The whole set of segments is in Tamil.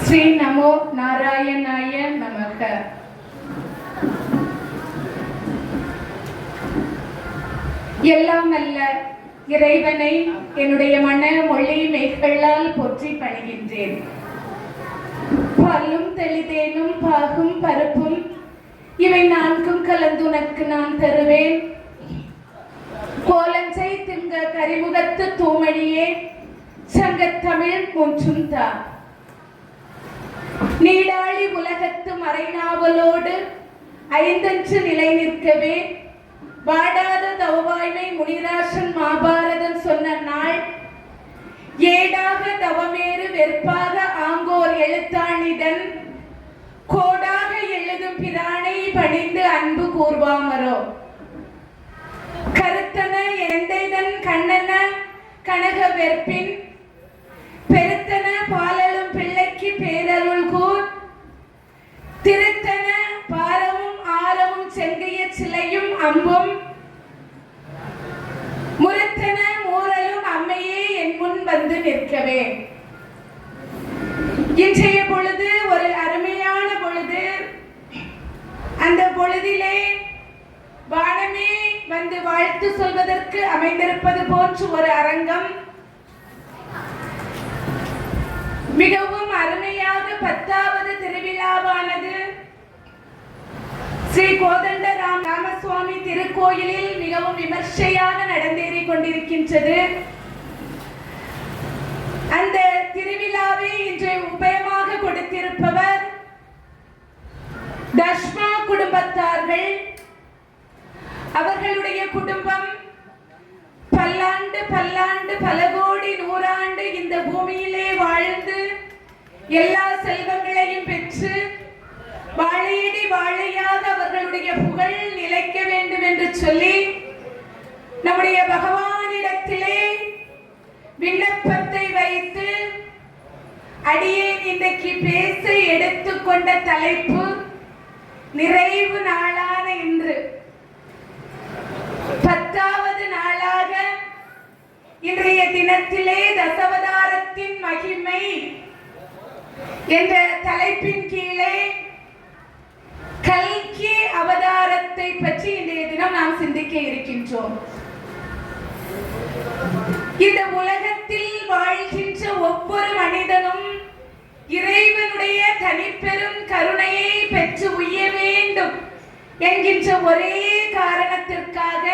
ஸ்ரீ நமோ நாராயணாய நமக. எல்லாம் அல்ல இறைவனை என்னுடைய மன மொழி மெய்களால் போற்றி பணிகின்றேன். பாலும் தெளிதேனும் பாகும் பருப்பும் இவை நான்கும் கலந்துனக்கு நான் தருவேன். கோலஞ்சை திங்க கரிமுகத்து தூமணியே சங்கத்தமிழ் மூன்றும் தா. நீடாளி உலகத்து மறைநாவலோடு ஐந்தன்று நிலை நிற்கவே வாடாத தவவாய்மை முனிராசன் மாபாரதம் சொன்ன நாள் ஏடாக தவமேறு வெற்பாக ஆங்கோர் எழுத்தாணிதன் கோடாக எழுதும் பிரானை பணிந்து அன்பு கூர்வாமரோ. கருத்தன எந்தைதன் கண்ணன கனக வெற்பின் பெருத்தன பாலலும் பிள்ளைக்கு பேரருள் கூர் திருத்தன பாரமும் ஆரமும் செங்கைய சிலையும் அம்பும் முரத்தன மூரலும் அம்மையே என் முன் வந்து நிற்கவே. இன்றைய பொழுது ஒரு அருமையான பொழுது. அந்த பொழுதிலே வானமே வந்து வாழ்த்து சொல்வதற்கு அமைந்திருப்பது போன்று ஒரு அரங்கம். மிகவும் அருமையாக 10வது திருவிழாவானது ஸ்ரீ கோதண்ட ராமசுவாமி திருக்கோயிலில் மிகவும் விமர்சையாக நடந்தேறிக் கொண்டிருக்கின்றது. அந்த திருவிழாவை இன்று உபயமாக கொடுத்திருப்பவர் தஷ்மா குடும்பத்தார்கள். அவர்களுடைய குடும்பம் பல்லாண்டு பல்லாண்டு பல கோடி நூறாண்டு இந்த பூமியிலே வாழ்ந்து எல்லா செல்வங்களையும் பெற்று வாழையடி வாழையாக அவர்களுடைய புகழ் நிலைக்க வேண்டும் என்று சொல்லி நம்முடைய பகவானிடத்திலே விண்ணப்பத்தை வைத்து அடியேன் இன்றைக்கு பேச எடுத்துக்கொண்ட தலைப்பு நிறைவு நாளான இன்று 10வது நாளாக இன்றைய தினத்திலே தசவதாரத்தின் மகிமை என்ற தலைப்பின் கீழே கல்கி அவதாரத்தை பற்றி இன்றைய தினம் நாம் சிந்திக்க இருக்கின்றோம். இந்த உலகத்தில் வாழ்கின்ற ஒவ்வொரு மனிதனும் இறைவனுடைய தனிப்பெரும் கருணையை பெற்று உய்ய வேண்டும் என்கின்ற ஒரே காரணத்திற்காக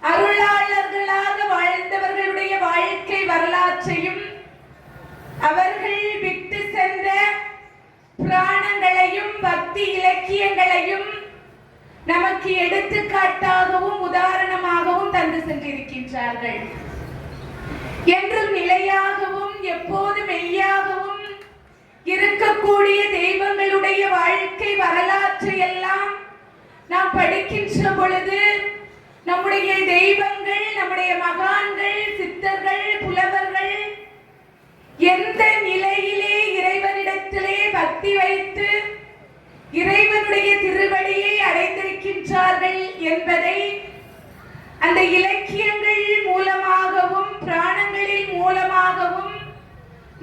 அருளாளர்களாக வாழ்ந்தவர்களுடைய வாழ்க்கை வரலாற்றையும் அவர்கள் விட்டு சென்ற புராணங்களையும் பக்தி இலக்கியங்களையும் நமக்கு எடுத்துக்காட்டாகவும் உதாரணமாகவும் தந்து சென்றிருக்கின்றார்கள். என்றும் நிலையாகவும் எப்போது மெய்யாகவும் இருக்கக்கூடிய தெய்வங்களுடைய வாழ்க்கை வரலாற்றை எல்லாம் நாம் படிக்கின்ற பொழுது நம்முடைய தெய்வங்கள், நம்முடைய மகான்கள், சித்தர்கள், புலவர்கள் எந்த நிலையிலே இறைவனிடத்திலே பக்தி வைத்து இறைவனுடைய திருவடியை அடைந்திருக்கின்றார்கள் என்பதை அந்த இலக்கியங்கள் மூலமாகவும் புராணங்களின் மூலமாகவும்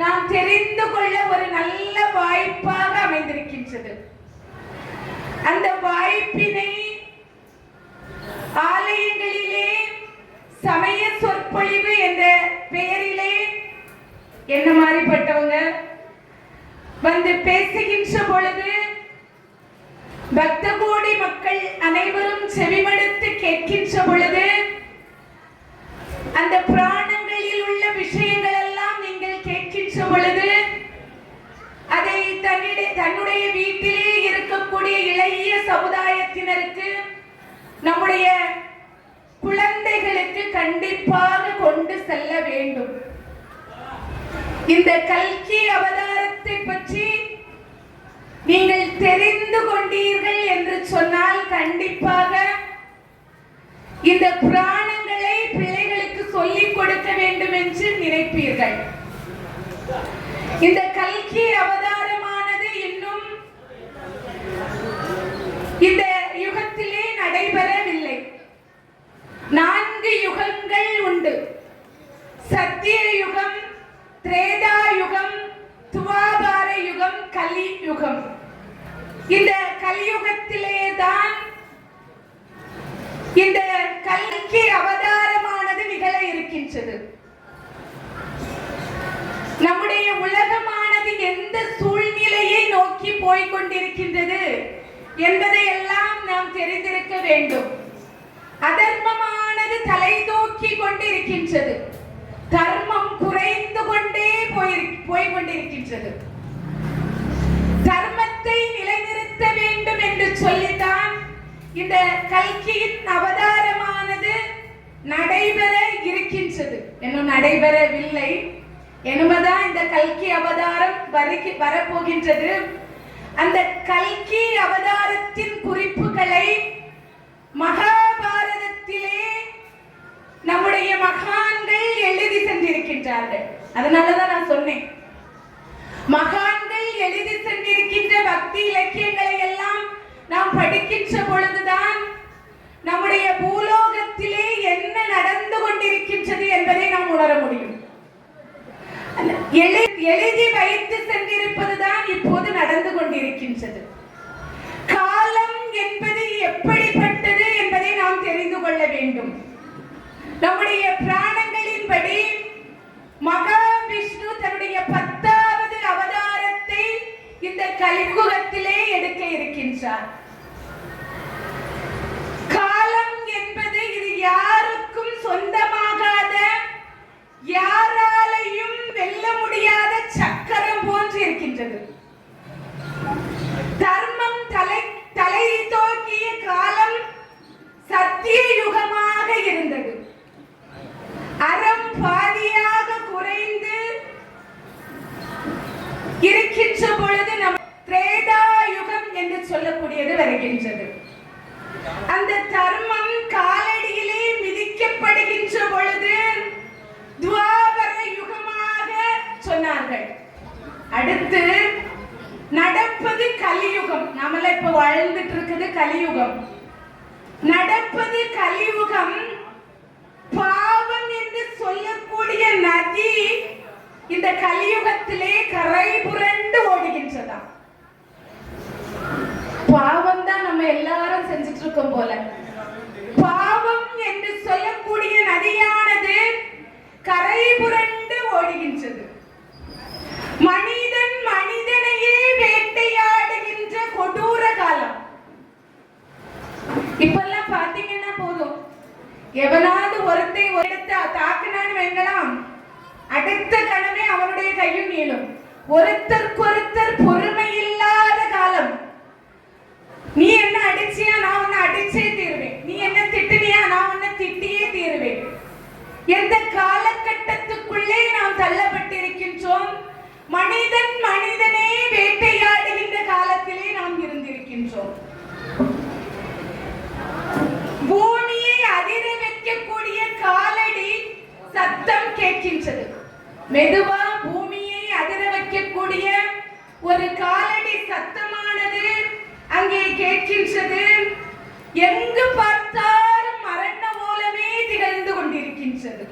நாம் தெரிந்து கொள்ள ஒரு நல்ல வாய்ப்பாக அமைந்திருக்கின்றது. அந்த வாய்ப்பினை ஆலயங்களிலே சமய சொற்பொழிவு என்ற பெயரிலே என்ன மாதிரிப்பட்டவங்க வந்து பேசுகின்ற பொழுது பக்த கோடி மக்கள் அனைவரும் செவிமடுத்து கேட்கின்ற பொழுது அந்த புராணங்களில் உள்ள விஷயங்கள் எல்லாம் நீங்கள் கேட்கின்ற பொழுது அதை தன்னுடைய வீட்டிலே இருக்கக்கூடிய இளைய சமுதாயத்தினருக்கு, நம்முடைய குழந்தைகளுக்கு கண்டிப்பாக கொண்டு செல்ல வேண்டும். இந்த கல்கி அவதாரத்தை பற்றி நீங்கள் தெரிந்து கொண்டீர்கள் என்று சொன்னால் கண்டிப்பாக இந்த புராணங்களை பிள்ளைகளுக்கு சொல்லிக் கொடுக்க வேண்டும் என்று நினைப்பீர்கள். இந்த கல்கி அவதாரமானது இன்னும் இந்த யுகத்திலே நடைபெறவில்லை. 4 யுகங்கள் உண்டு. சத்திய யுகம், திரேதா யுகம், துவாபார கலியுகம். இந்த கலியுகத்திலேதான் இந்த கல்கி அவதாரமானது நிகழ இருக்கின்றது. நம்முடைய உலகமானது எந்த சூழ்நிலையை நோக்கி போய்கொண்டிருக்கின்றது என்பதை எல்லாம் நாம் தெரிந்திருக்க வேண்டும். அதர்மமானது தலை தூக்கி கொண்டிருக்கின்றது. தர்மம் குறைந்து கொண்டே போய்கொண்டிருக்கின்றது. தர்மத்தை நிலைநிறுத்த வேண்டும் என்று சொல்லித்தான் இந்த கல்கியின் அவதாரமானது நடைபெற இருக்கின்றது. இன்னும் நடைபெறவில்லை. என்பதுதான் இந்த கல்கி அவதாரம் வரப்போகின்றது. அந்த கல்கி அவதாரத்தின் குறிப்புகளை மகாபாரதத்திலே நம்முடைய மகான்கள் எழுதி சென்றிருக்கின்றார்கள். அதனாலதான் நான் சொன்னேன், மகான்கள் எழுதி சென்றிருக்கின்ற பக்தி இலக்கியங்களை எல்லாம் நாம் படிக்கின்ற பொழுதுதான் நம்முடைய பூலோகத்திலே என்ன நடந்து கொண்டிருக்கின்றது என்பதை நாம் உணர முடியும். எழுதி வைத்து சென்றிருப்பதுதான் இப்போது நடந்து கொண்டிருக்கின்றது. காலம் என்பது எப்படிப்பட்டது என்பதை நாம் தெரிந்து கொள்ள வேண்டும். நம்முடைய பிராணங்களின்படி மகாவிஷ்ணு தன்னுடைய 10வது அவதாரத்தை இந்த கலியுகத்திலே எடுக்க இருக்கின்றார். காலம் என்பது இது யாருக்கும் சொந்தமாகாத, யாராலையும் வெல்ல முடியாத சக்கரம் போன்று இருக்கின்றது. தர்மம் தலை தோக்கிய காலம் சத்திய யுகமாக இருந்தது. அறம் பாதியாக குறைந்து இருக்கின்ற பொழுது நம் திரேதா யுகம் என்று சொல்லக்கூடியது வருகின்றது. அந்த தர்மம் காலடியிலே மிதிக்கப்படுகின்ற பொழுது துவாபர யுகமாக சொன்னார்கள். அடுத்து நடப்பது கலியுகம். நம்மள இப்ப வாழ்ந்துட்டு இருக்குது கலியுகம். நடப்பது கலியுகம். பாவம் என்று சொல்லக்கூடிய நதி இந்த கலியுகத்திலே கரை புரண்டு ஓடுகின்றதா. பாவம் தான் நம்ம எல்லாரும் செஞ்சுட்டு இருக்கோம் போல. பாவம் என்று சொல்லக்கூடிய நதியானது கரை புரண்டு ஓடுகின்றது. மனிதன் மனிதனையே வேட்டையாடுகின்ற கொடூர காலம். இப்பெல்லாம் பாத்தீங்கன்னா போதும், எவனாவது ஒருத்தை தாக்குனான்னு வேண்டலாம், அடுத்த கணமே அவனுடைய கையும் நீளும். ஒருத்தருக்கொருத்தர் பொறுமை இல்லாத காலம். நீ என்ன அடிச்சியா, நான் உன்னை அடிச்சே தீருவேன். நீ என்ன திட்டினியா, நான் உன்னை திட்டியே தீருவேன். எந்த காலகட்டத்துக்குள்ளே நாம் தள்ளப்பட்டிருக்கின்றோம். மனிதன் மனிதனே வேட்டையாடுகின்ற காலத்திலே நாம் இருந்திருக்கின்றோம். பூமியை அதிர வைக்கக்கூடிய காலடி சத்தம் கேட்கின்றது. மெதுவா பூமியை அதிர வைக்கக்கூடிய ஒரு காலடி சத்தமானது அங்கே கேட்கின்றது. எங்கு பார்த்தாலும் மரண மூலமே திகழ்ந்து கொண்டிருக்கின்றது.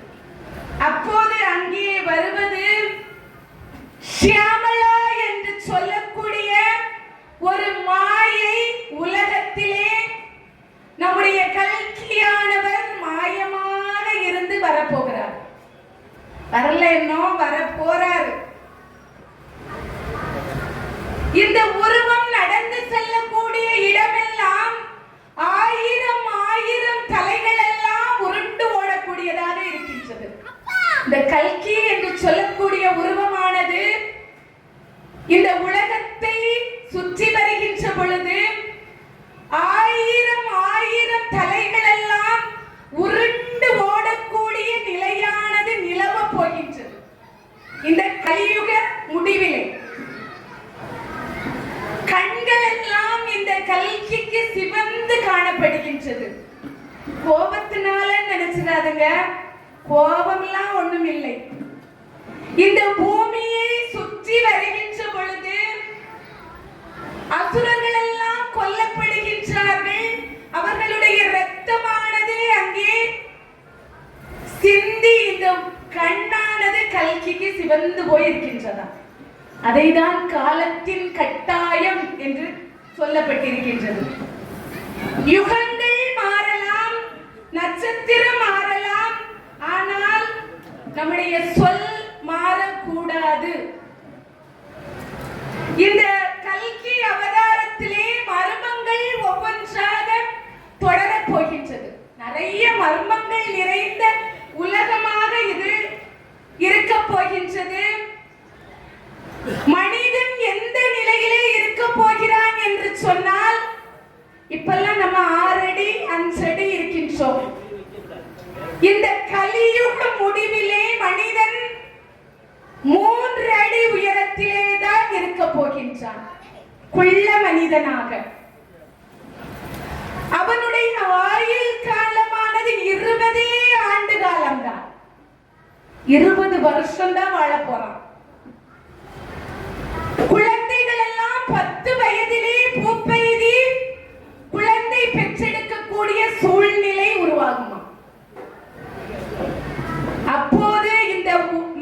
அப்போது அங்கே வருவது ஷியாமளா என்று சொல்லக்கூடிய ஒரு மாயை. உலகத்திலே நம்முடைய கல்கியானவர் மாயமாக இருந்து வரப்போகிறார். வரல, இன்னும் வரப்போறார். இந்த உருவம் நடந்து செல்லக்கூடிய இடமெல்லாம் ஆயிரம் ஆயிரம் தலைகள் எல்லாம் உருண்டு ஓடக்கூடியதாக இருக்கின்றது. இந்த கல்கி என்று சொல்லக்கூடிய உருவமானது இந்த உலகத்தை சுற்றி வருகின்ற பொழுது ஆயிரம் ஆயிரம் தலைகள் எல்லாம் உருண்டு ஓடக்கூடிய நிலையானது நிலவ போகின்றது. இந்த கலியுக முடிவிலே கண்கள் எல்லாம் இந்த கல்கிக்கு சிவந்து காணப்படுகின்றது. கோபத்தினால நினைச்சிடாதுங்க, கோபம்லாம் ஒண்ணும் இல்லை. இந்த பூமியை சுற்றி வருகின்ற பொழுது அசுரர்கள் எல்லாம் கொல்லப்படுகின்றார்கள். அவர்களுடைய இரத்தமானது அங்கே சிந்தி இந்த கண்ணானது கல்கிக்கு சிவந்து போயிருக்கின்றதா. அதைதான் காலத்தின் கட்டாயம் என்று சொல்லப்பட்டிருக்கின்றது. யுகங்கள் மாறலாம், நட்சத்திரம் மாறலாம், ஆனால் நம்முடைய சொல் மாறக்கூடாது. இந்த கல்கி அவதாரத்திலே மர்மங்கள் ஒவ்வொன்றாக தொடரப் போகின்றது. நிறைய மர்மங்கள் நிறைந்த உலகமாக இது இருக்க போகின்றது. மனிதன் எந்த நிலையிலே இருக்க போகிறான் என்று சொன்னால், இப்பெல்லாம் நம்ம 6 அடி 5 அடி இருக்கின்றோம். இந்த கலியுக முடிவிலே மனிதன் 3 அடி உயரத்திலே தான் இருக்க போகின்றான், குள்ள மனிதனாக. அவனுடைய ஆயுள் காலமானது 20 ஆண்டு காலம்தான். 20 வருஷம் தான் வாழ போறான். குழந்தைகள் எல்லாம் 10 வயதிலே பூப்பெய்தி குழந்தை பெற்றெடுக்கக்கூடிய சூழ்நிலை உருவாகுமா? அப்போது இந்த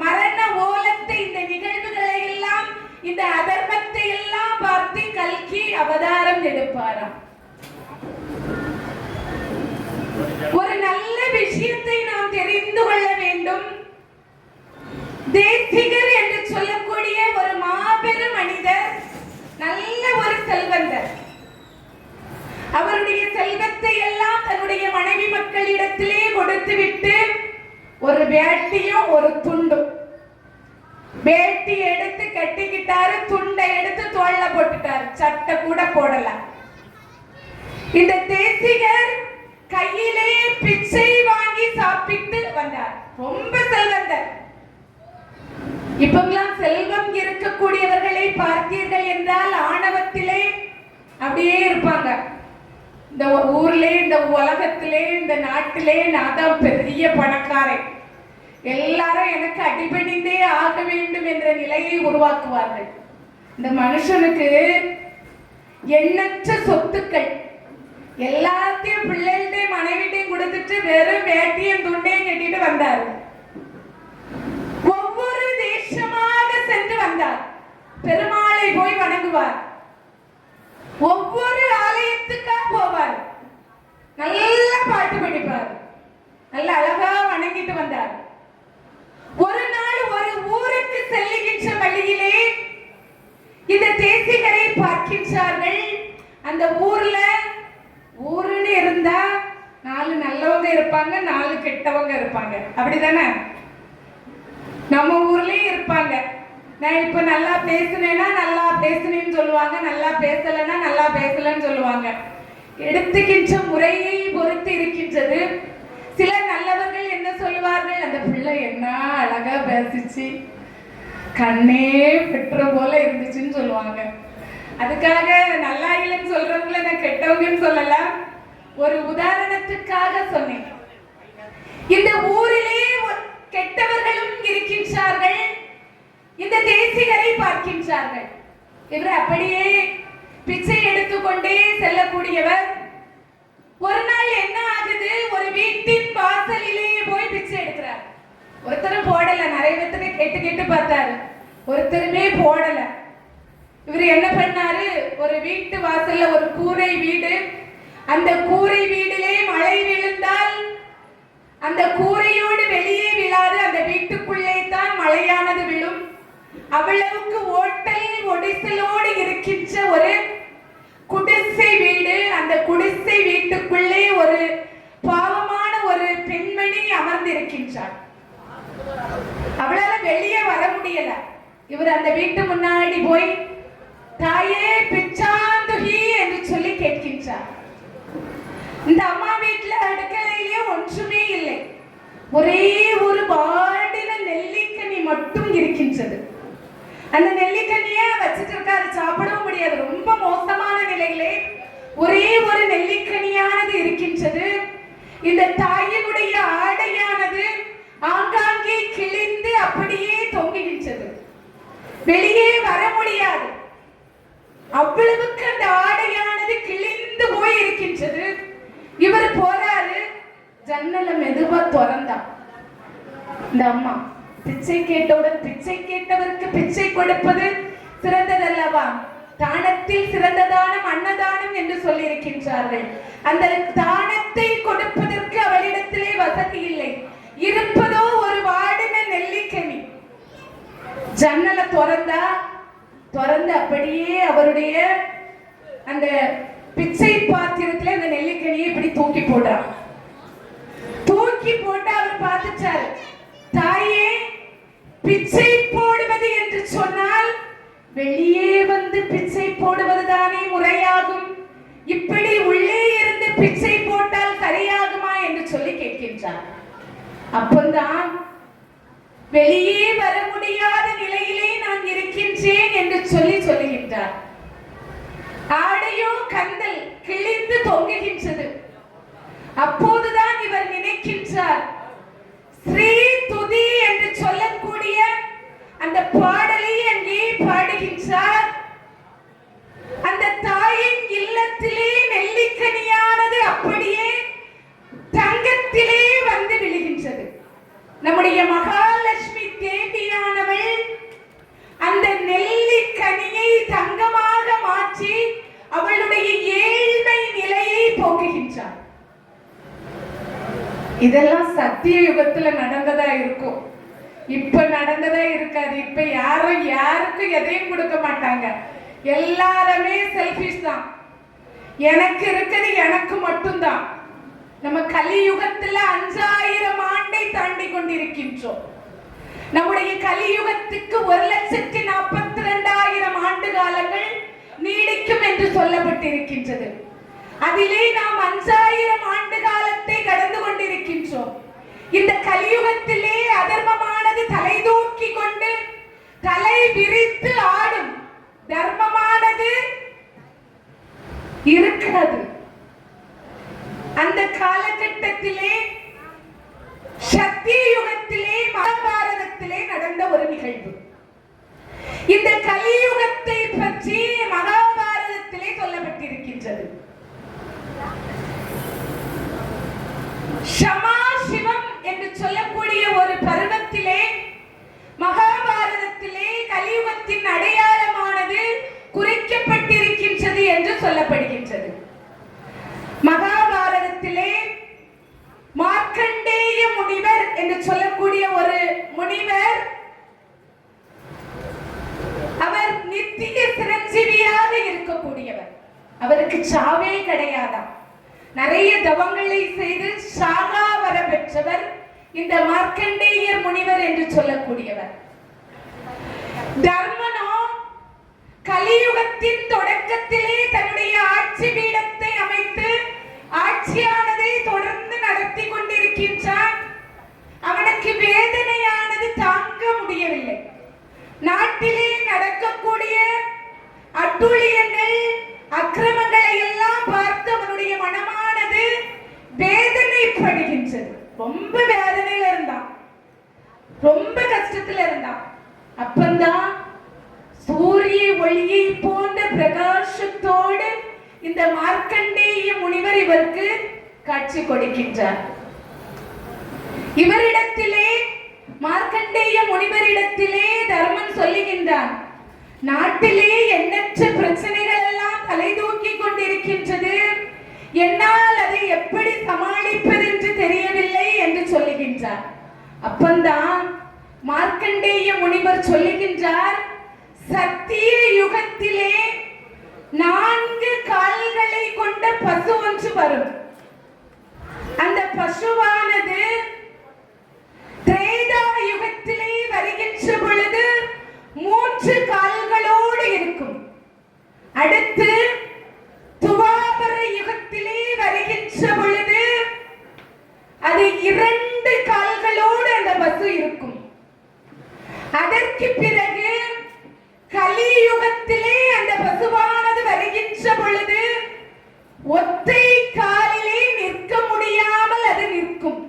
மரண ஓலத்தை, இந்த நிகழ்வுகளை எல்லாம், இந்த அதர்மத்தை எல்லாம் பார்த்து கல்கி அவதாரம் எடுப்பாராம். ஒரு நல்ல விஷயத்தை நாம் தெரிந்து கொள்ள வேண்டும். தேசிகர் என்று சொல்லக்கூடிய ஒரு மாபெரும் மனிதர், நல்ல ஒரு செல்வந்தர். அவருடைய செல்வத்தை எல்லாம் தன்னுடைய மனைவி மக்களிடத்திலே கொடுத்துவிட்டு ஒரு வேட்டியும் ஒரு துண்டும், வேட்டி எடுத்து கட்டிக்கிட்டாரு, துண்டை எடுத்து தோள்ல போட்டுட்டாரு, சட்டை கூட போடல. இந்த தேசிகர் கையிலே பிச்சை வாங்கி சாப்பிட்டு வந்தார். ரொம்ப செல்வந்தர். இப்பெல்லாம் செல்வம் இருக்கக்கூடியவர்களை பார்த்தீர்கள் என்றால் ஆணவத்திலே அப்படியே இருப்பாங்க. இந்த ஊர்ல, இந்த உலகத்திலே, இந்த நாட்டிலே நான் தான் பெரிய பணக்காரன், எல்லாரும் எனக்கு அடிபணிந்தே ஆக வேண்டும் என்ற நிலையை உருவாக்குவார்கள். இந்த மனுஷனுக்கு எண்ணற்ற சொத்துக்கள், எல்லாத்தையும் பிள்ளைகள்டையும் மனைவிட்டையும் கொடுத்துட்டு வெறும் வேட்டியும் துண்டையும் கட்டிட்டு வந்தார். ஒவ்வொரு தேசமாக சென்று வந்தார். பெருமாளை போய் வணங்குவார். ஒவ்வொரு ஆலயத்துக்காக போவார். நல்ல பாட்டு படிப்பார். நல்ல அழகா வணங்கிட்டு வந்தார். ஒரு நாள் ஒரு ஊருக்கு செல்லுகின்ற வழியிலே இந்த தேசிகரை பார்க்கின்றார்கள். அந்த ஊர்ல, ஊருன்னு இருந்தா 4 நல்லவங்க இருப்பாங்க, 4 கெட்டவங்க இருப்பாங்க, அப்படிதானே? நம்ம ஊர்லயும் இருப்பாங்க. நான் இப்ப நல்லா பேசுனேன்னா நல்லா பேசுனேன்னு சொல்லுவாங்க, நல்லா பேசலைன்னா நல்லா பேசலன்னு சொல்லுவாங்க. எடுத்துக்கின்ற முறையை பொறுத்து இருக்கின்றது. சில நல்லவர்கள் என்ன சொல்லுவார்கள், அந்த பிள்ளை என்ன அழகா பேசிச்சு, கண்ணே பெற்ற போல இருந்துச்சுன்னு சொல்லுவாங்க. அதுக்காக நல்லா இல்லைன்னு சொல்றவங்கள நான் கெட்டவங்கன்னு சொல்லல, ஒரு உதாரணத்துக்காக சொன்னேன். இந்த ஊரிலே கெட்டவர்களும் இருக்கின்றார்கள். இந்த தேசிகரை பார்க்கின்றார்கள். இவர் அப்படியே பிச்சை எடுத்துக்கொண்டே செல்லக்கூடியவர். ஒரு நாள் என்ன ஆகுது, ஒரு வீட்டின் வாசலிலேயே போய் பிச்சை எடுக்கிறார். ஒருத்தரும் போடல, நிறைய பேர்த்துக்கு கேட்டு கேட்டு பார்த்தாரு, ஒருத்தருமே போடல. இவர் என்ன பண்ணாரு, ஒரு வீட்டு வாசல்ல ஒரு கூரை வீடு, அந்த கூரை வீட்டிலே மழை விழுந்தால் அந்த கூரையோடு வெளியே விழாது, அந்த வீட்டுக்குள்ளே தான் மழையானது விழும். அவ்வளவுக்கு ஓட்டல் ஒடிசலோடு இருக்கின்ற ஒரு குடிசை வீடு. அந்த குடிசை வீட்டுக்குள்ளே ஒரு பாவமான ஒரு பெண்மணி அமர்ந்திருக்கின்றார். அவளால வெளியே வர முடியல. இவர் அந்த வீட்டு முன்னாடி போய் தாயே பிச்சாந்துகி என்று சொல்லி கேட்கின்றார். இந்த அம்மா வீட்டுல அடுக்கலையிலே ஒன்றுமே இல்லை, ஒரே ஒரு வாடின நெல்லிக்கனி மட்டும் இருக்கின்றது. அந்த நெல்லிக்கனியை வச்சுட்டு இருக்காரு, சாப்பிடவும் முடியாது, ரொம்ப மோசமான நிலையிலே ஒரே ஒரு நெல்லிக்கனியானது இருக்கின்றது. இந்த தாயினுடைய ஆடையானது ஆங்காங்கே கிழிந்து அப்படியே தொங்குகின்றது, வெளியே வர முடியாது. அவ்வளவுக்கு அந்த ஆடையானது கிழிந்து போய் இருக்கின்றது. இவர் போறாரு, ஜன்னல மெதுவா திறந்தா. இந்த அம்மா பிச்சை கேட்டவுடன், பிச்சை கேட்டவருக்கு பிச்சை கொடுப்பது சிறந்ததல்லவா? தானத்தில் சிறந்த தானம் அன்னதானம் என்று சொல்லியிருக்கின்றார்கள். அந்த தானத்தை கொடுப்பதற்கு அவளிடத்திலே வசதி இல்லை. இருப்பதோ ஒரு வாடின நெல்லிக்கனி. ஜன்னலை திறந்து அப்படியே அவருடைய அந்த பிச்சை பாத்திரத்துல அந்த நெல்லிக்கனியை இப்படி தூக்கி போடுறான். தூக்கி போட்டு அவர் பார்த்துச்சாரு, தாயே, பிச்சை போடுவது என்று சொன்னால் வெளியே வந்து பிச்சை போடுவதுதானே முறையாகும். இப்படி உள்ளே இருந்து பிச்சை போட்டால் சரியாகுமா என்று சொல்லி கேட்கின்றார். அப்பந்தான் வெளியே வர முடியாத நிலையிலே நான் இருக்கின்றேன் என்று சொல்லுகின்றார். ஆடையோ கந்தல் கிழிந்து தொங்குகின்றது. அப்போதுதான் இவர் நினைக்கின்றார், ஸ்ரீ துதி என்று சொல்லக்கூடிய அந்த பாடலை அங்கே பாடுகின்றார். அந்த தாயின் இல்லத்திலே நெல்லிக்கனியானது அப்படியே தங்கத்திலே வந்து விழுகின்றது. நம்முடைய மகாலட்சுமி தேவியானவள் அந்த நெல்லிக்கனியை தங்கமாக மாற்றி அவளுடைய ஏழ்மை நிலையை போக்குகின்றார். இதெல்லாம் சத்திய யுகத்துல நடந்ததா இருக்கும். இப்ப நடந்ததா இருக்காது. இப்ப யாருக்கும் எதையும் கொடுக்க மாட்டாங்க. எல்லாருமே செல்ஃபிஷ் தான். எனக்கு இருக்குது எனக்கு மட்டும்தான். நம்ம கலியுகத்துல 5000 ஆண்டை தாண்டி கொண்டிருக்கின்றோம். நம்முடைய கலியுகத்துக்கு 1,42,000 ஆண்டு காலங்கள் நீடிக்கும் என்று சொல்லப்பட்டிருக்கின்றது. அதிலே நாம் 5000 ஆண்டு காலத்தை கடந்து கொண்டிருக்கின்றோம். இந்த கலியுகத்திலே அதர்மமானது தலை தூக்கி கொண்டு தலை விரித்து ஆடும். தர்மமானது இருக்கிறது. அந்த காலகட்டத்திலே சத்திய யுகத்திலே மகாபாரதத்திலே நடந்த ஒரு நிகழ்வு. இந்த கலியுகத்தை பற்றி மகாபாரதத்திலே சொல்லப்பட்டிருக்கின்றது. ஷமா சிவம் என்று சொல்லக்கூடிய ஒரு பருவத்திலே மகாபாரதத்திலே கலியுகத்தின் அடையாளமானது குறிக்கப்பட்டிருக்கின்றது என்று சொல்லப்படுகின்றது. மகாபாரதத்திலே மார்க்கண்டேய முனிவர் என்று சொல்லக்கூடிய ஒரு முனிவர், அவர் நித்திய சிரஞ்சீவியாக இருக்கக்கூடியவர். அவருக்கு சாவே கிடையாதாம். நிறைய தவங்களை செய்து சாகா வர பெற்றவர் இந்த மார்க்கண்டேயர் முனிவர் என்று சொல்லக்கூடியவர். தர்மனோ கலியுகத்தின் தொடக்கத்திலே தன்னுடைய ஆட்சி பீடத்தை அமைத்து ஆட்சியானதை தொடர்ந்து நடத்தி கொண்டிருக்கின்றான். அவனுக்கு வேதனையானது தாங்க முடியவில்லை. நாட்டிலே நடக்கக்கூடிய அட்டூழியங்கள் அக்கிரமங்களை எல்லாம் பார்த்து அவனுடைய மனமானது வேதனைப்படுகின்றது. ரொம்ப வேதனையில இருந்தான், ரொம்ப கஷ்டத்துல இருந்தான். அப்பந்தான் சூரிய ஒளியை போன்ற பிரகாசத்தோடு இந்த மார்க்கண்டேய முனிவர் இவருக்கு காட்சி கொடுக்கின்றார். இவரிடத்திலே மார்க்கண்டேய முனிவரிடத்திலே தர்மன் சொல்லுகின்றான், நாட்டிலே எண்ணற்ற பிரச்சனைகள் எல்லாம் தலை தூக்கி கொண்டிருக்கின்றது. என்னால் அதை எப்படி சமாளிப்பது என்று தெரியவில்லை என்று சொல்லுகின்றார். அப்பந்தான் மார்க்கண்டேய முனிவர் சொல்லுகின்றார், சத்திய யுகத்திலே 4 கால்களை கொண்ட பசு ஒன்று வரும். அந்த பசுவானது திரேதா யுகத்திலே வருகின்ற பொழுது 3 கால்களோடு இருக்கும். அடுத்து துவாபர யுகத்திலே வருகின்ற பொழுது அது 2 கால்களோடு அந்த பசு இருக்கும். அதற்கு பிறகு கலியுகத்திலே அந்த பசுவானது வருகின்ற பொழுது ஒத்தை காலிலே நிற்க முடியாமல் அது நிற்கும்.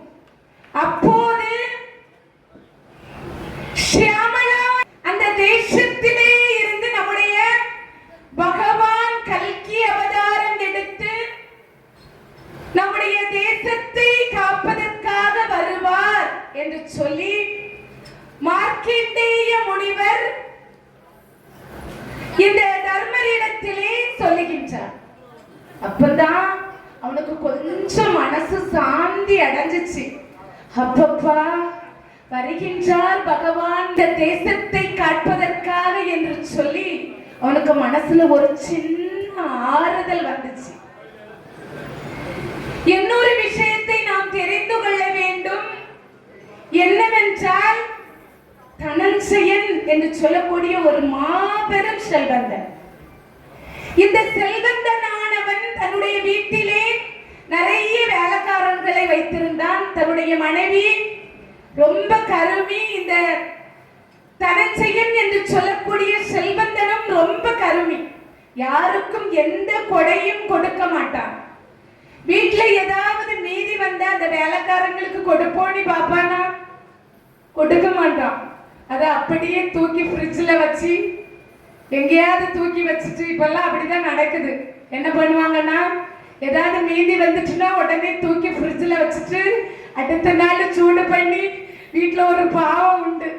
உள்ளத்திலே சொல்லுகின்றான். அப்பதான் அவனுக்கு கொஞ்சம் மனசு சாந்தி அடைஞ்சிச்சு. அப்பப்பா, வருகின்றார் பகவான் இந்த தேசத்தை காட்பதற்காக என்று சொல்லி அவனுக்கு மனசுல ஒரு சின்ன ஆறுதல் வந்துச்சு. இன்னொரு விஷயத்தை நாம் தெரிந்து கொள்ள வேண்டும். என்னவென்றால், தனஞ்சயன் என்று சொல்லக்கூடிய ஒரு மாபெரும் செல்வந்தன். இந்த செல்வந்தனானவன் தன்னுடைய வீட்டிலே நிறைய வேலைக்காரர்களை வைத்திருந்தான். தன்னுடைய மனைவி ரொம்ப கருமி. இந்த தனஞ்சயன் என்று சொல்லக்கூடிய செல்வந்தனும் ரொம்ப கருமி. யாருக்கும் எந்த கொடையும் கொடுக்க மாட்டான். வீட்டுல ஏதாவது மீதி வந்தா அந்த வேலைக்காரங்களுக்கு கொடுப்போன்னு பாப்பானா, கொடுக்க மாட்டான். அதை அப்படியே தூக்கி ஃப்ரிட்ஜில் வச்சு எங்கேயாவது தூக்கி வச்சுட்டு, இப்பெல்லாம் அப்படிதான் நடக்குது. என்ன பண்ணுவாங்கன்னா, ஏதாவது மீதி வந்துச்சுன்னா உடனே தூக்கி ஃப்ரிட்ஜில் வச்சுட்டு அடுத்த நாள் சூடு பண்ணி, வீட்டில் ஒரு பாவம் உண்டு,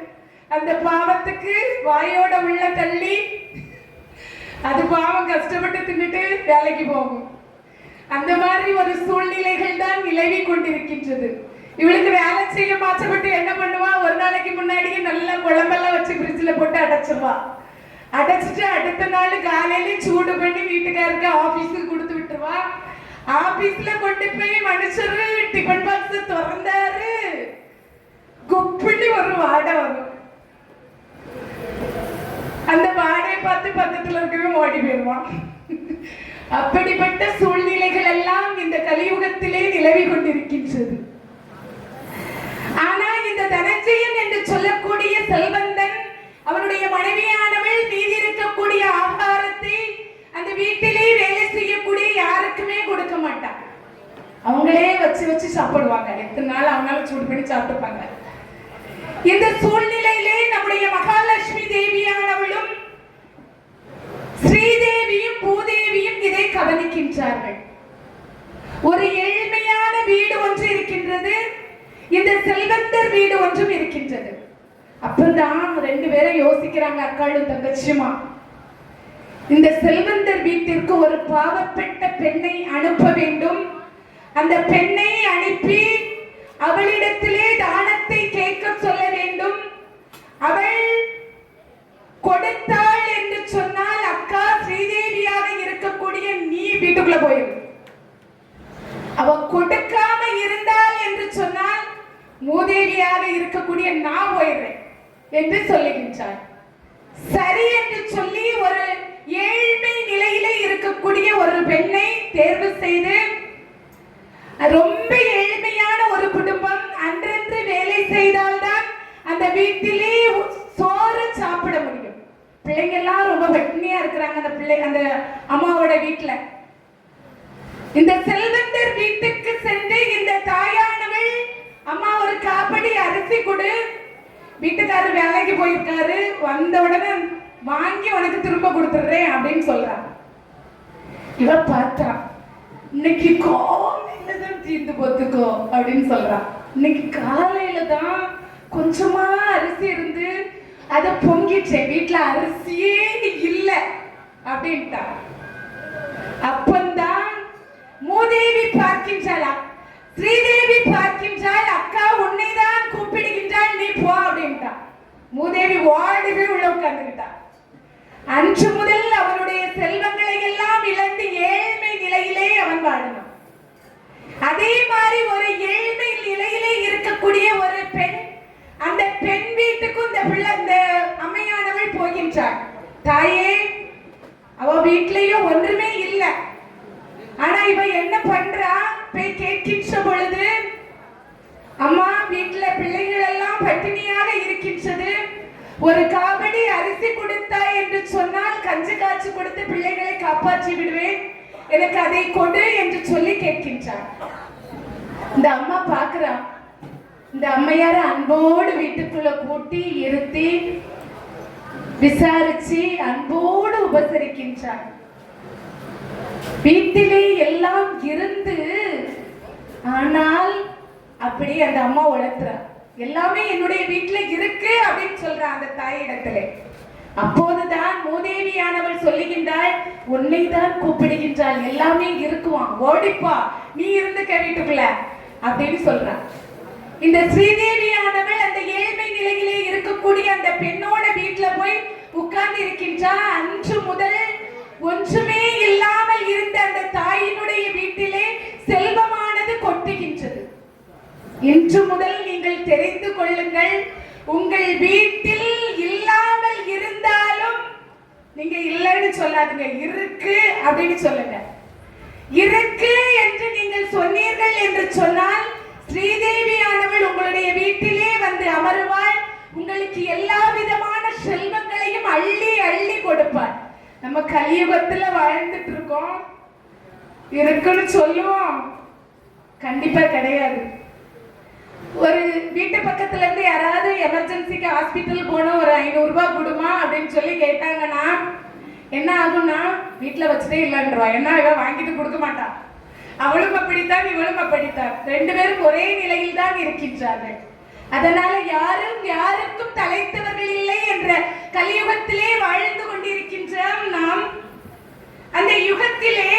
அந்த பாவத்துக்கு வாயோட உள்ள தள்ளி அது பாவம் கஷ்டப்பட்டு தின்னுட்டு வேலைக்கு போகும். அந்த மாதிரி ஒரு சூழ்நிலைகள் தான் நிலவி கொண்டிருக்கின்றது. இவளுக்கு வேலை செய்ய மாற்றப்பட்டு என்ன பண்ணுவா, ஒரு நாளைக்கு முன்னாடியே நல்லா குழம்பெல்லாம் வச்சு ஃப்ரிட்ஜில் போட்டு அடைச்சிருவா. அடைச்சிட்டு அடுத்த நாள் காலையில சூடு பண்ணி வீட்டுக்காருக்கு ஆபீஸுக்கு கொடுத்து விட்டுருவா. ஆபீஸ்ல கொண்டு போய் மனுஷரு டிஃபன் பாக்ஸ் திறந்தாரு, குப்பிடி ஒரு வாடை வரும். அந்த வாடையை பார்த்து பக்கத்துல இருக்கவே ஓடி போயிடுவான். அப்படிப்பட்ட சூழ்நிலைகள் எல்லாம் இந்த கலியுகத்திலே நிலவி கொண்டிருக்கின்றது. ஆனா இந்த தனஞ்சயன் என்று சொல்லக்கூடிய செல்வந்தன், அவனுடைய மனைவியானவள் மீதி இருக்கக்கூடிய ஆகாரத்தை அந்த வீட்டிலே வேலை செய்யக்கூடிய யாருக்குமே கொடுக்க மாட்டான். அவங்களே வச்சு வச்சு சாப்பிடுவாங்க. எத்தனை நாள் அவனால சூடு பண்ணி சாப்பிட்டுப்பாங்க. இந்த சூழ்நிலையிலே நம்முடைய மகாலட்சுமி தேவியானவளும் ஸ்ரீதேவியும் பூதேவியும் இதை கவனிக்கின்றார்கள். ஒரு எளிமையான வீடு ஒன்று இருக்கின்றது, இந்த செல்வந்தர் வீடு ஒன்றும் இருக்கின்றது. அப்பதான் ரெண்டு பேரும் யோசிக்கிறாங்க, அக்காளும் தங்கச்சியுமா, இந்த செல்வந்தர் வீட்டிற்கு ஒரு பாவப்பட்ட பெண்ணை அனுப்ப வேண்டும். அந்த பெண்ணை அனுப்பி அவளிடத்திலே தானத்தை கேட்க சொல்ல வேண்டும். அவள் கொடுத்தாள் என்று சொன்னால் அக்கா ஸ்ரீதேவியாக இருக்கக்கூடிய நீ வீட்டுக்குள்ள போயிரு. அவ கொடுக்காம இருந்தாள் என்று சொன்னால் மூதேவியாக இருக்கக்கூடிய நான் போயிடுறேன் என்று சொல்லுகின்றார். சரி என்று சொல்லி ஒரு ஏழ்மை நிலையிலே இருக்கக்கூடிய ஒரு பெண்ணை தேர்வு செய்து, ரொம்ப ஏழ்மையான ஒரு குடும்பம், அன்றன்று வேலை செய்தால்தான் அந்த வீட்டிலே சோறு சாப்பிட முடியும். பிள்ளைங்க எல்லாம் ரொம்ப பட்டினியா இருக்கிறாங்க அந்த பிள்ளை அந்த அம்மாவோட வீட்டுல. இந்த செல்வந்தர் வீட்டுக்கு சென்று இந்த தாயானவள், அம்மா ஒரு காப்படி அரிசி கொடு, வீட்டுக்காரர் வேலைக்கு போயிருக்காரு, வந்த உடனே வாங்கி உனக்கு திரும்ப கொடுத்துடுறேன் அப்படின்னு சொல்றாங்க. இவ பார்த்தா, இன்னைக்கு காலையில தான் தீர்ந்து போத்துக்கோ அப்படின்னு சொல்றான். இன்னைக்கு காலையில தான் கொஞ்சமா அரிசி இருந்து அதை பொங்கிட்டேன், வீட்டுல அரிசியே இல்லை அப்படின்ட்டா. அப்பந்தான் மூதேவி பார்க்கின்றாளா, ஸ்ரீதேவி பார்க்கின்றாள், அக்கா உன்னைதான் கூப்பிடுகின்றாள், நீ போ அப்படின்ட்டா. மூதேவி ஓடிவே உள்ள உட்கார்ந்துக்கிட்டா. அன்று முதல் அவனுடைய செல்வங்களை எல்லாம் இழந்து ஏழ்மை நிலையிலே அவன் வாழணும். அதே மாதிரி ஒரு ஏழ்மை நிலையிலே இருக்கக்கூடிய ஒரு பெண், அந்த பெண் வீட்டுக்கும் இந்த பிள்ளை இந்த அம்மையானவள் போகின்றாள். தாயே, அவ வீட்லயும் ஒன்றுமே இல்லை. ஆனா இவ என்ன பண்றா, போய் கேட்கின்ற பொழுது, அம்மா வீட்டுல பிள்ளைகள் எல்லாம் பட்டினியாக இருக்கின்றது, ஒரு காபடி அரிசி கொடுத்தாய் என்று சொன்னால் கஞ்சி காய்ச்சி கொடுத்து பிள்ளைகளை காப்பாற்றி விடுவேன், எனக்கு அதை கொடு என்று சொல்லி கேட்கின்றார். இந்த அம்மா பாக்குறா, இந்த அம்மையார அன்போடு வீட்டுக்குள்ள கூட்டி இருத்தி விசாரிச்சு அன்போடு உபசரிக்கின்றார். வீட்டிலே எல்லாம் இருந்து, ஆனால் அப்படி அந்த அம்மா உழைத்துறா. எல்லாமே என்னுடைய வீட்டுல இருக்கு அப்படின்னு சொல்றா அந்த தாய் இடத்துல. அப்போதுதான் மூதேவியானவள் சொல்லுகின்றாள், உன்னை தான் கூப்பிடுகின்றாள், எல்லாமே இருக்குவான், ஓடிப்பா, நீ இருந்துக்க வீட்டுக்குள்ள அப்படின்னு சொல்றான். இந்த ஸ்ரீதேவியானவள் அந்த ஏழ்மை நிலையிலே இருக்கக்கூடிய அந்த பெண்ணோட வீட்டுல போய் உட்கார்ந்து இருக்கின்றாள். அன்று முதல் ஒன்றுமே இல்லாமல் இருந்த அந்த தாயினுடைய வீட்டிலே செல்வமானது கொட்டுகின்றது. இன்று முதல் நீங்கள் தெரிந்து கொள்ளுங்கள், உங்கள் வீட்டில் இல்லாமல் இருந்தாலும் நீங்க இல்லைன்னு சொல்லாதுங்க, இருக்கு அப்படின்னு சொல்லுங்க. இருக்கு என்று நீங்கள் சொன்னீர்கள் என்று சொன்னால் ஸ்ரீதேவியானவள் உங்களுடைய வீட்டிலே வந்து அமருவாள். உங்களுக்கு எல்லா விதமான செல்வங்களையும் அள்ளி அள்ளி கொடுப்பாள். நம்ம கலியுகத்துல வாழ்ந்துட்டு இருக்கோம், இருக்குன்னு சொல்லுவோம், கண்டிப்பா கிடையாது. ஒரு வீட்டு பக்கத்துல இருந்து யாராவது எமர்ஜென்சிக்கு ஹாஸ்பிட்டல் போனோம், ஒரு 500 ரூபாய் கொடுமா அப்படின்னு சொல்லி கேட்டாங்கன்னா என்ன ஆகும்னா, வீட்டுல வச்சுட்டே இல்லைன்றவா. என்ன இவ வாங்கிட்டு கொடுக்க மாட்டா, அவளும் அப்படித்தான் இவளும் அப்படித்தான், 2 பேரும் ஒரே நிலையில் தான் இருக்கின்றார்கள். அதனால யாரும் யாருக்கும் தலைத்தவர்கள் இல்லை என்ற கலியுகத்திலே வாழ்ந்து கொண்டிருக்கின்ற நாம் அந்த யுகத்திலே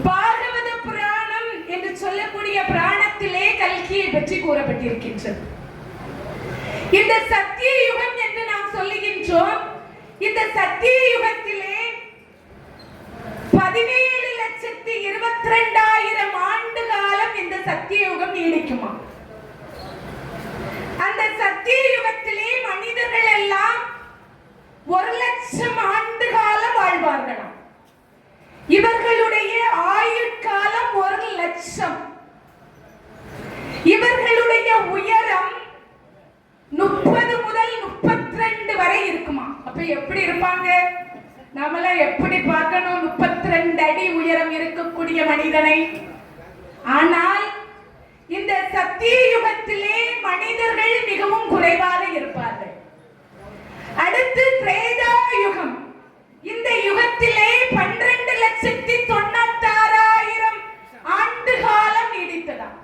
பாகவத புராணம் என்று சொல்லக்கூடிய புராணத்திலே கல்கியை பற்றி கூறப்பட்டிருக்கின்றது. இந்த சத்திய யுகம் என்று நாம் சொல்லுகின்றோம். இந்த சத்திய யுகத்திலே 17,22,000 ஆண்டு காலம் இந்த சத்திய யுகம் நீடிக்குமா? அந்த சத்திய யுகத்திலே மனிதர்கள் எல்லாம் 1,00,000 ஆண்டு காலம் வாழ்வார்களாம். இவர்களுடைய ஆயுட்காலம் 1,00,000. இவர்களுடைய உயரம் 30 முதல் 32 வரை இருக்குமா? அப்ப எப்படி இருப்பாங்க? நம்மள எப்படி பார்க்கணும் 32 அடி உயரம் இருக்கக்கூடிய மனிதனை. ஆனால் இந்த சத்திய யுகத்திலே மனிதர்கள் மிகவும் குறைவாக இருப்பார்கள். அடுத்து திரேதா யுகம். இந்த யுகத்திலே 12,96,000 ஆண்டு காலம் நீடித்ததாம்.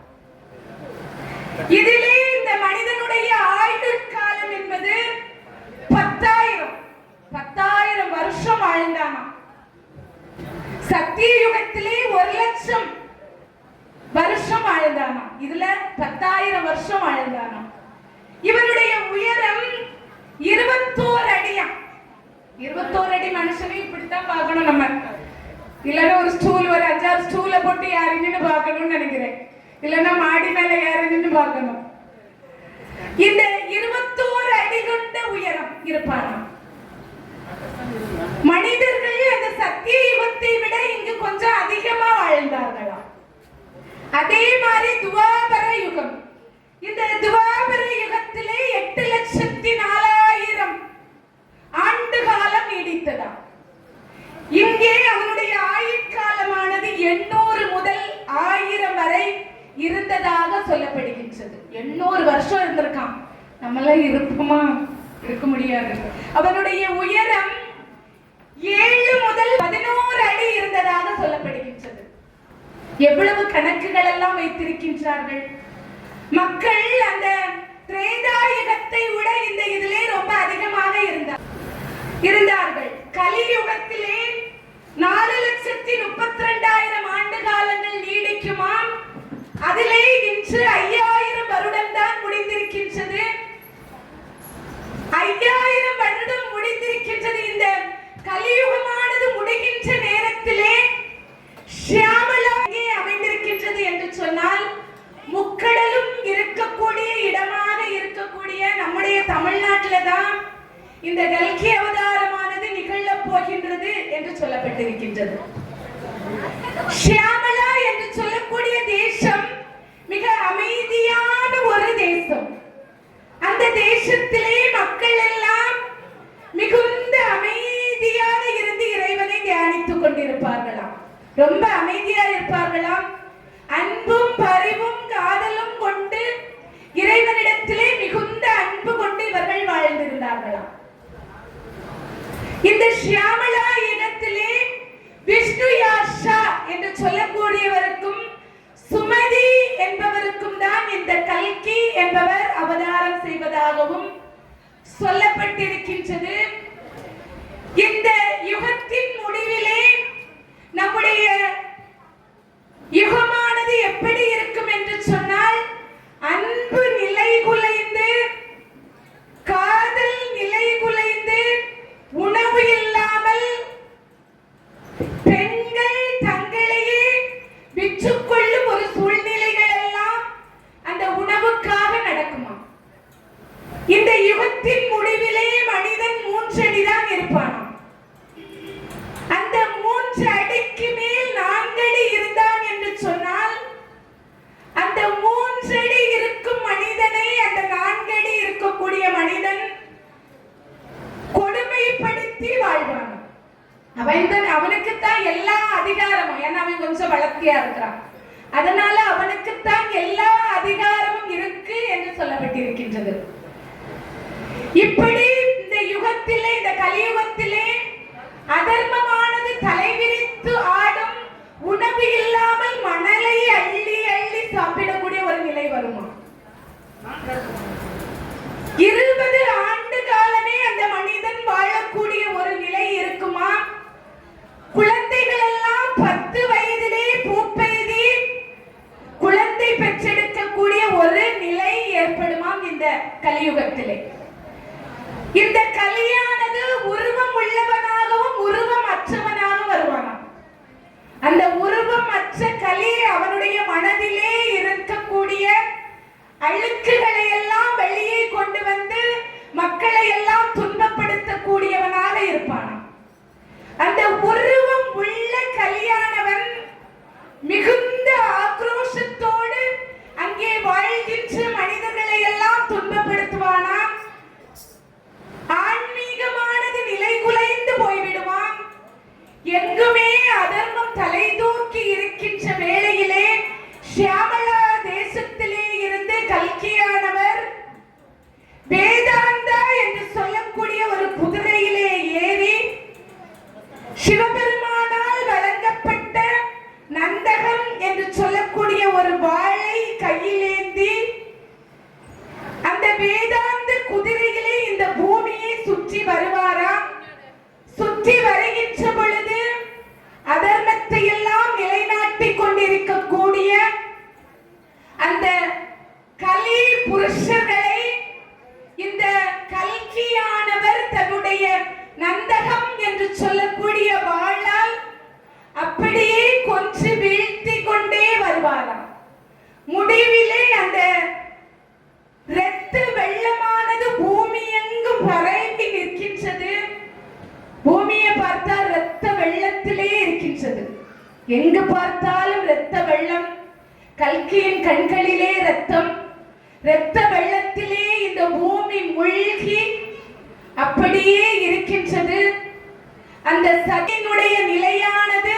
இதிலே இந்த மனிதனுடைய ஆயுள் காலம் என்பது 10,000 வருஷம் வாழ்ந்தானா. சத்திய யுகத்திலே 1,00,000 வருஷம் வாழ்ந்தானா, இதுல 10,000 வருஷம் வாழ்ந்தானா. இவனுடைய உயரம் 21 அடியா. 21 அடி மனுஷனை இப்படித்தான் பார்க்கணும் நம்ம. இல்லன்னா ஒரு ஸ்டூல், ஒரு 5-6 ஸ்டூல போட்டு யாருன்னு பார்க்கணும்னு நினைக்கிறேன். இல்லன்னா மாடி மேல யாருன்னு பார்க்கணும். இந்த 21 அடி கொண்ட உயரம் இருப்பானா. மனிதர்கள் அந்த சத்திய யுகத்தை விட இங்கு கொஞ்சம் அதிகமா வாழ்ந்தார்களாம். அதே மாதிரி துவாபர யுகம். இந்த துவாபர யுகத்திலே 8,04,000 ஆண்டு காலம் நீடித்ததா. இங்கே அவனுடைய ஆயுட்காலமானது 800 முதல் 1000 வரை இருந்ததாக சொல்லப்படுகின்றது. 800 வருஷம் இருந்திருக்கான். நம்மளாம் இருப்போமா? இருக்க முடியாது. அவனுடைய உயரம் 7 முதல் 11 அடி இருந்ததாக சொல்லப்படுகின்றது. எவ்வளவு கணக்குகள் எல்லாம் வைத்திருக்கின்றார்கள் மக்கள். அந்த திரேதாயுகத்தை விட இந்த இதிலே ரொம்ப அதிகமாக இருந்தார்கள். கலியுகத்திலே 4,32,000 ஆண்டு காலங்கள் நீடிக்குமாம். அதிலே இன்று 5,000 வருடம் தான் முடிந்திருக்கின்றது. 5,000 வருடம் முடிந்திருக்கின்றது. இந்த கலியுகமானது முடிகின்ற நேரத்திலே ஷியாமலா அமைந்திருக்கின்றது என்று சொன்னால் முக்கடலும் இருக்கக்கூடிய இடமாக இருக்கக்கூடிய நம்முடைய தமிழ்நாட்டில தான் இந்த கல்கி அவதாரமானது நிகழப் போகின்றது என்று சொல்லப்பட்டிருக்கின்றது. ஷியாமலா என்று சொல்லக்கூடிய தேசம் மிக அமைதியான ஒரு தேசம். அந்த தேசத்திலே மக்கள் எல்லாம் மிகுந்த அமைதியாக இருந்து இறைவனை தியானித்துக் கொண்டிருப்பார்களாம். ரொம்ப அமைதியா இருப்பார்களாம். அன்பும் பரிவும் காதலும் கொண்டு இறைவனிடத்திலே மிகுந்த அன்பு கொண்டு இவர்கள் வாழ்ந்திருந்தார்களாம். இந்த ஷியாமலா இடத்திலே விஷ்ணு யாஷா என்று சொல்லக்கூடியவருக்கும் சுமதி என்பவருக்கும் தான் இந்த கல்கி என்பவர் அவதாரம் செய்வதாகவும் சொல்லப்பட்டிருக்கின்றது. இந்த யுகத்தின் முடிவிலே நம்முடைய யுகமானது எப்படி இருக்கும் என்று சொன்னால், அன்பு நிலை குலைந்து, காதல் நிலை குலைந்து, உணவு இல்லாமல் பெண்கள் தங்களையே விற்றுக்கொள்ளும் ஒரு சூழ்நிலைகள் எல்லாம் அந்த உணவுக்காக நடக்குமா? இந்த யுகத்தின் முடிவிலே மனிதன் 3 அடிதான் இருப்பானா? அந்த 3 அடிக்கு மேல் 4 அடி இருந்தான் என்று சொன்னால், அந்த 3 அடி இருக்கும் மனிதனை அந்த 4 அடி இருக்கக்கூடிய மனிதன் கொடுமைப்படுத்தி வாழ்வான். அவனுக்குத்தான் எல்லா அதிகாரமும், ஏன்னா அவன் கொஞ்சம் வளர்த்தியா இருக்கிறான், அதனால அவனுக்குத்தான் எல்லா அதிகாரமும் இருக்கு என்று சொல்லப்பட்டிருக்கின்றது. இப்படி இந்த யுகத்திலே, இந்த கலியுகத்திலே அதர்மமானது தலைவிரித்து ஆடும். உணவு இல்லாமல் மணலை அள்ளி அள்ளி சாப்பிடக்கூடிய ஒரு நிலை வருமா? 20 ஆண்டு காலமே அந்த மனிதன் வாழக்கூடிய ஒரு நிலை இருக்குமா? குழந்தைகள் எல்லாம் 10 வயதிலே பூப்பெய்தி குழந்தை பெற்றெடுக்கக்கூடிய ஒரு நிலை ஏற்படுமாம் இந்த கலியுகத்திலே. இந்த கலியானது உருவம் உள்ளவனாகவும் உருவம் அற்றவனாகவும் வருவானாம். அந்த உருவம் அற்ற கலி அவனுடைய மனதிலே இருக்கக்கூடிய அழுக்குகளை எல்லாம் வெளியே கொண்டு வந்து மக்களை எல்லாம் துன்பப்படுத்தக்கூடியவனாக இருப்பானாம். அந்த உருவம் உள்ள கலியானவன் மிகுந்த ஆக்ரோஷத்தோடு அங்கே வாழ்கின்ற மனிதர்களை எல்லாம் துன்பப்படுத்துவானாம். ஆன்மீகமானது நிலை குலைந்து போய்விடுவான். எங்குமே அதர்மம் தலை தூக்கி இருக்கின்ற வேளையிலே ஷியாமலா தேசத்திலே இருந்து கல்கியானவர் வேதாந்தா என்று சொல்லக்கூடிய ஒரு குதிரையிலே ஏறி சிவபெருமானால் வழங்கப்பட்ட நந்தகம் என்று சொல்லக்கூடிய ஒரு வாளை கையிலேந்தி அந்த வேதாந்த குதிரையிலே இந்த பூமியை சுற்றி வருவாராம். சுற்றி வருகின்ற பொழுது அதர்மத்தை எல்லாம் நிலைநாட்டிக் கொண்டிருக்கக்கூடிய அந்த கலி புருஷர்களை இந்த கல்கியானவர் தன்னுடைய நந்தகம் என்று சொல்லக்கூடிய வாளால் அப்படியே கொன்று வீழ்த்தி கொண்டே வருவாராம். முடிவிலே அந்த இரத்த வெள்ளமானது பூமி எங்கும் பரவி நிற்கின்றது. பூமியை பார்த்தால் இரத்த வெள்ளத்திலே இருக்கின்றது. எங்கு பார்த்தாலும் இரத்த வெள்ளம். கல்கியின் கண்களிலே இரத்தம். இரத்த வெள்ளத்திலே இந்த பூமி மூழ்கி அப்படியே இருக்கின்றது. அந்த சதியினுடைய நிலையானது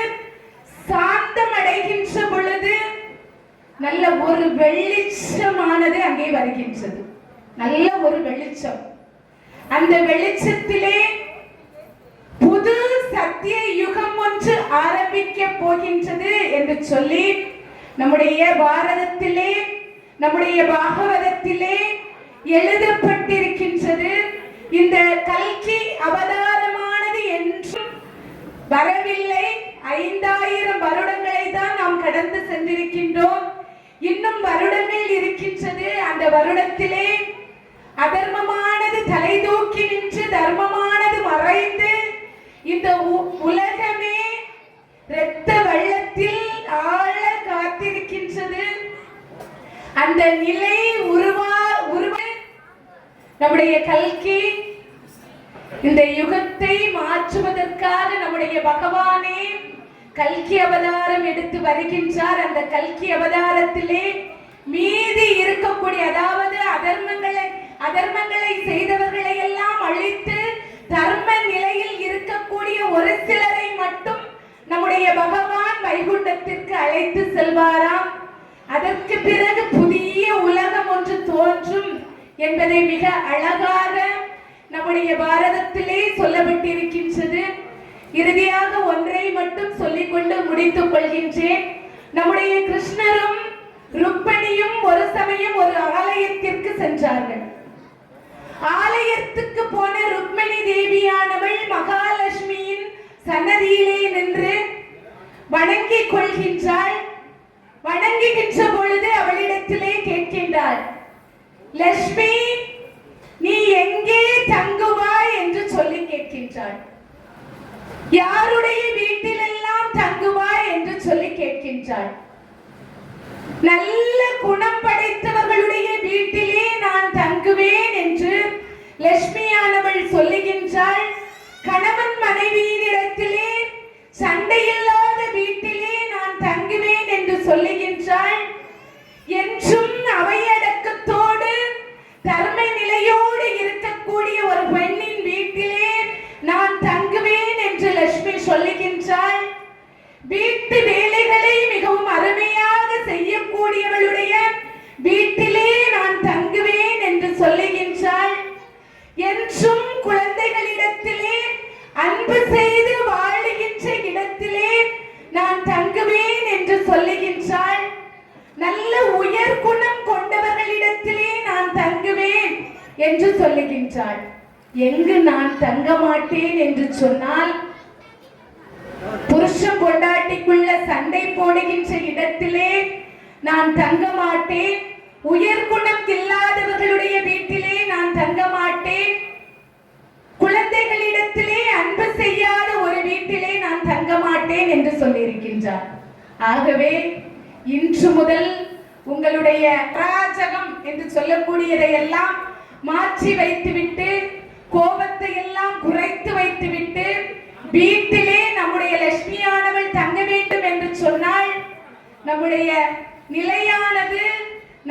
சாந்தம் அடைகின்ற பொழுது நல்ல ஒரு வெளிச்சமானது அங்கே வருகின்றது. நல்ல ஒரு வெளிச்சம். அந்த வெளிச்சத்திலே புது சத்திய யுகம் ஒன்று ஆரம்பிக்க போகின்றது என்று சொல்லி நம்முடைய பாரதத்திலே, நம்முடைய பாகவதத்திலே எழுதப்பட்டிருக்கின்றது. இந்த கல்கி அவதாரமானது என்றும் வரவில்லை. 5000 வருடங்களை தான் நாம் கடந்து சென்றிருக்கின்றோம். இன்னும் வருடங்கள் இருக்கின்றது. அந்த வருடத்திலே அதர்மமானது தலை தூக்கி நின்று தர்மமானது மறைந்து இந்த உலகமே இரத்த வெள்ளத்தில் ஆழ காத்திருக்கின்றது. அந்த நிலை நம்முடைய கல்கி இந்த யுகத்தை மாற்றுவதற்காக நம்முடைய பகவானே கல்கி அவதாரம் எடுத்து வருகின்றார். அந்த கல்கி அவதாரத்திலே மீதி இருக்கக்கூடிய, அதாவது அதர்மங்களை செய்தவர்களை எல்லாம் அழித்து தர்ம நிலையில் இருக்கக்கூடிய ஒரு சிலரை மட்டும் நம்முடைய பகவான் வைகுண்டத்திற்கு அழைத்து செல்வாராம். அதற்கு பிறகு புதிய உலகம் ஒன்று தோன்றும் என்பதை மிக அழகாக நம்முடைய பாரதத்திலே சொல்லப்பட்டிருக்கின்றது. இறுதியாக ஒன்றை மட்டும் சொல்லிக்கொண்டு முடித்துக் கொள்கின்றேன். நம்முடைய கிருஷ்ணரும் ருக்மணியும் ஒரு சமயம் ஒரு ஆலயத்திற்கு சென்றார்கள். ஆலயத்துக்கு போன ருக்மிணி தேவியானவள் மகாலட்சுமியின் சன்னதியிலே நின்று வணங்கிக் கொள்கின்றாள். வணங்குகின்ற பொழுது அவளிடத்திலே கேட்கின்றாள், லட்சுமி நீ எங்கே தங்குவாய் என்று சொல்லி கேட்கின்றாள். யாருடைய வீட்டிலெல்லாம் தங்குவாய் என்று சொல்லி கேட்கின்றாள். நல்ல குணம் படைத்தவர்களுடைய வீட்டிலே நான் தங்குவேன் என்று லட்சுமியானவள் சொல்லுகின்றாள். கணவன் மனைவியினிடத்திலே சண்டையில்லாத வீட்டிலே நான் தங்குவேன் என்று சொல்லுகின்றாள். என்றும் அவையடக்கத்தோடு தர்ம நிலையோடு இருக்கக்கூடிய ஒரு பெண்ணின் வீட்டிலே நான் தங்குவேன் என்று லட்சுமி சொல்லுகின்றாள். வீட்டு வேலைகளை மிகவும் அருமையாக செய்யக்கூடியவளுடைய வீட்டிலே நான் தங்குவேன் என்று சொல்லுகின்றாள். என்றும் குழந்தைகளிடத்திலே அன்பு செய்து வாழுகின்ற இடத்திலே நான் தங்குவேன் என்று சொல்லுகின்றாள். நல்ல உயர் குணம் கொண்டவர்களிடத்திலே நான் தங்குவேன் என்று சொல்லுகின்றாள். எங்கு நான் தங்க மாட்டேன் என்று சொன்னால், புருஷன் பொண்டாட்டிக்குள்ள சண்டை போடுகின்ற இடத்திலே நான் தங்க மாட்டேன். உயர் குணம் இல்லாதவர்களுடைய வீட்டிலே நான் தங்க மாட்டேன். குழந்தைகளிடத்திலே அன்பு செய்யாத ஒரு வீட்டிலே நான் தங்க மாட்டேன் என்று சொல்லியிருக்கின்றார். ஆகவே இன்று முதல் உங்களுடைய அராஜகம் என்று சொல்லக்கூடியதை எல்லாம் மாற்றி வைத்துவிட்டு, கோபத்தை எல்லாம் குறைத்து வைத்துவிட்டு, வீட்டிலே நம்முடைய லட்சுமியானவள் தங்க வேண்டும் என்று சொன்னால், நம்முடைய நிலையானது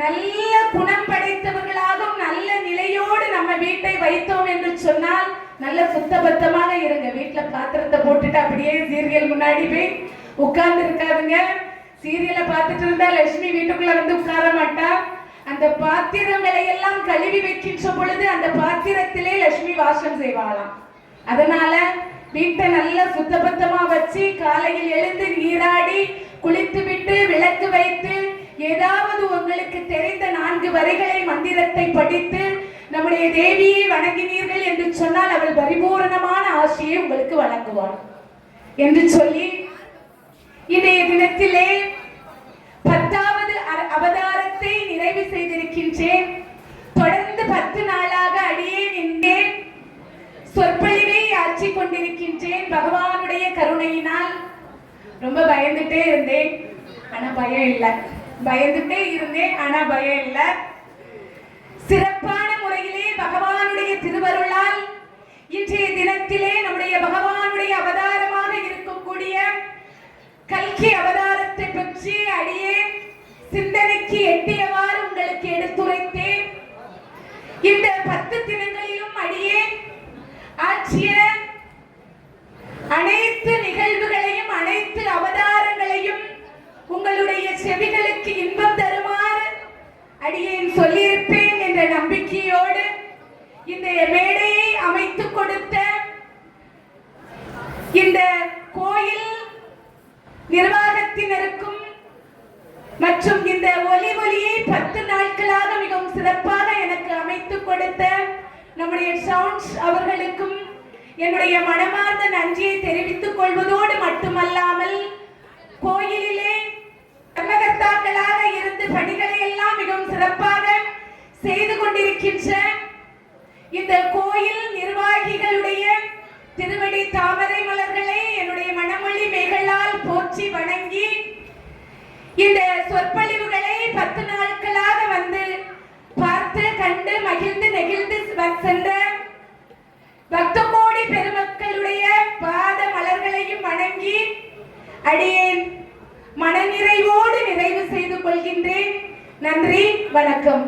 நல்ல குணம் படைத்தவர்களாகவும் நல்ல நிலையோடு நம்ம வீட்டை வைத்தோம் என்று சொன்னால், நல்ல சுத்தபத்தமாக இருங்க. வீட்டுல பாத்திரத்தை போட்டுட்டு அப்படியே சீரியல் முன்னாடி போய் உட்கார்ந்து இருக்காதுங்க. சீரியலை பார்த்துட்டு இருந்தா லட்சுமி வீட்டுக்குள்ள வந்து உட்கார மாட்டா. அந்த பாத்திரங்களை எல்லாம் கழுவி வைக்கின்ற பொழுது அந்த பாத்திரத்திலே லட்சுமி வாசம் செய்வாளாம். அதனால வீட்டை நல்லா சுத்தபத்தமா வச்சு காலையில் எழுந்து நீராடி குளித்து விட்டு விளக்கு வைத்து ஏதாவது உங்களுக்கு தெரிந்த 4 வரிகளை மந்திரத்தை படித்து நம்முடைய தேவியை வணங்கினீர்கள் என்று சொன்னால் அவள் பரிபூரணமான ஆசையை உங்களுக்கு வழங்குவாள் என்று சொல்லி, இன்றைய தினத்திலே 10வது அவதாரத்தை நிறைவு செய்திருக்கின்றேன். தொடர்ந்து 10 நாளாக அடியேன் இங்கே சொற்பொழிவை ஆற்றிக் கொண்டிருக்கின்றேன். பகவானுடைய கருணையினால் ரொம்ப பயந்துட்டே இருந்தேன், ஆனா பயம் இல்லை. பயந்துட்டே இருந்தேன், ஆனா பயம் இல்லை. சிறப்பான முறையிலே பகவானுடைய திருவருளால் இன்றைய தினத்திலே நம்முடைய பகவானுடைய அவதாரமாக இருக்கக்கூடிய கல்கி அவதாரத்தை பற்றி அடியே சிந்தனைக்கு எட்டியவாறு உங்களுக்கு எடுத்துரைத்தேன். இந்த 10 தினங்களிலும் அடியே ஆற்றிய அனைத்து நிகழ்வுகளையும் அனைத்து அவதாரங்களையும் உங்களுடைய செவிகளுக்கு இன்பம் தருமாறு அடியேன் சொல்லியிருப்பேன் என்ற நம்பிக்கையோடு இந்த மேடையை அமைத்துக் கொடுத்த இந்த கோயில் நிர்வாகத்தினருக்கும் மற்றும் இந்த ஒலியை 10 நாட்களாக மிகவும் சிறப்பாக எனக்கு அமைத்துக் கொடுத்த நம்முடைய சவுண்ட்ஸ் அவர்களுக்கும் என்னுடைய மனமார்ந்த நன்றியை தெரிவித்துக் கொள்வதோடு மட்டுமல்லாமல், கோயிலிலே தர்மகர்த்தாக்களாக இருந்து பணிகளை எல்லாம் மிகவும் சிறப்பாக செய்து கொண்டிருக்கின்ற இந்த கோயில் நிர்வாகிகளுடைய திருவடி தாமரை மலர்களை என்னுடைய மனமொழி மேகளால் போற்றி வணங்கி, இந்த சொற்பொழிவுகளை 10 நாட்களாக வந்து பார்த்து கண்டு மகிழ்ந்து நெகிழ்ந்து சென்ற பக்த கோடி பெருமக்களுடைய பாத மலர்களையும் வணங்கி அடியேன் மனநிறைவோடு நிறைவு செய்து கொள்கின்றேன். நன்றி, வணக்கம்.